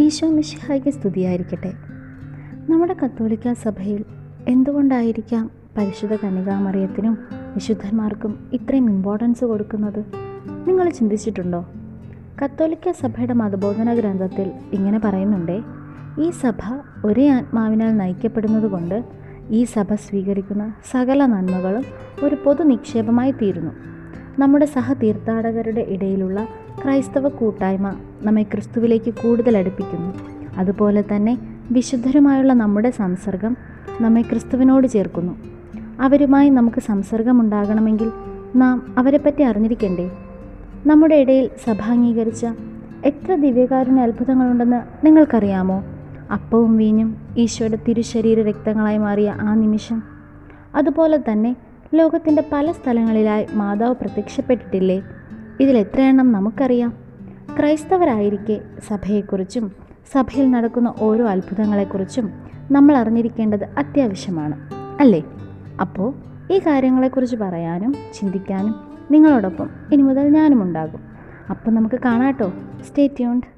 ഈശോ മിശിഹായ്ക്ക് സ്തുതിയായിരിക്കട്ടെ. നമ്മുടെ കത്തോലിക്ക സഭയിൽ എന്തുകൊണ്ടായിരിക്കാം പരിശുദ്ധ കന്യകാമറിയത്തിനും വിശുദ്ധന്മാർക്കും ഇത്രയും ഇമ്പോർട്ടൻസ് കൊടുക്കുന്നത്? നിങ്ങൾ ചിന്തിച്ചിട്ടുണ്ടോ? കത്തോലിക്ക സഭയുടെ മതബോധന ഗ്രന്ഥത്തിൽ ഇങ്ങനെ പറയുന്നുണ്ടേ, ഈ സഭ ഒരേ ആത്മാവിനാൽ നയിക്കപ്പെടുന്നത് കൊണ്ട് ഈ സഭ സ്വീകരിക്കുന്ന സകല നന്മകളും ഒരു പൊതു നിക്ഷേപമായി തീരുന്നു. നമ്മുടെ സഹതീർത്ഥാടകരുടെ ഇടയിലുള്ള ക്രൈസ്തവ കൂട്ടായ്മ നമ്മെ ക്രിസ്തുവിലേക്ക് കൂടുതൽ അടുപ്പിക്കുന്നു. അതുപോലെ തന്നെ വിശുദ്ധരുമായുള്ള നമ്മുടെ സംസർഗം നമ്മെ ക്രിസ്തുവിനോട് ചേർക്കുന്നു. അവരുമായി നമുക്ക് സംസർഗമുണ്ടാകണമെങ്കിൽ നാം അവരെപ്പറ്റി അറിഞ്ഞിരിക്കണ്ടേ? നമ്മുടെ ഇടയിൽ സഭ അംഗീകരിച്ച എത്ര ദിവ്യകാരുണ്യ അത്ഭുതങ്ങളുണ്ടെന്ന് നിങ്ങൾക്കറിയാമോ? അപ്പവും വീഞ്ഞും ഈശോയുടെ തിരുശരീര രക്തങ്ങളായി മാറിയ ആ നിമിഷം. അതുപോലെ തന്നെ ലോകത്തിൻ്റെ പല സ്ഥലങ്ങളിലായി മാതാവ് പ്രത്യക്ഷപ്പെട്ടിട്ടില്ലേ? ഇതിലെത്ര എണ്ണം നമുക്കറിയാം? ക്രൈസ്തവരായിരിക്കെ സഭയെക്കുറിച്ചും സഭയിൽ നടക്കുന്ന ഓരോ അത്ഭുതങ്ങളെക്കുറിച്ചും നമ്മൾ അറിഞ്ഞിരിക്കേണ്ടത് അത്യാവശ്യമാണ്, അല്ലേ? അപ്പോൾ ഈ കാര്യങ്ങളെക്കുറിച്ച് പറയാനും ചിന്തിക്കാനും നിങ്ങളോടൊപ്പം ഇനി മുതൽ ഞാനും ഉണ്ടാകും. അപ്പം നമുക്ക് കാണാട്ടോ. Stay tuned.